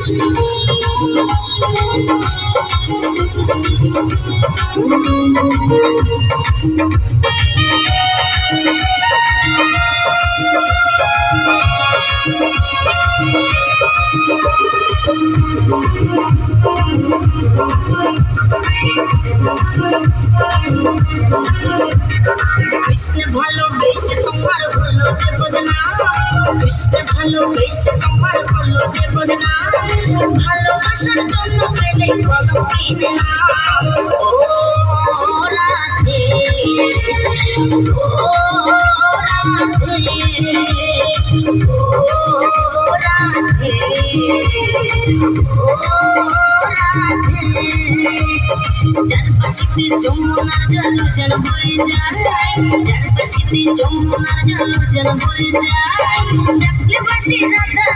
কৃষ্ণ ভালোবেসে তোমার হলো যে বদনাম, কৃষ্ণ ভালোবেসে তোমার হলো যে বদনাম, ভালোবাসার জন্য পেলে কলঙ্কিত নাম। ও রাধে, ও রাধে, ও রাধে, ও রাধে। যার পাশে যমুনার জল যেন বয়ে যায়, যার পাশে যমুনার জল যেন বয়ে যায়, ডাকলে বাসি রাধা।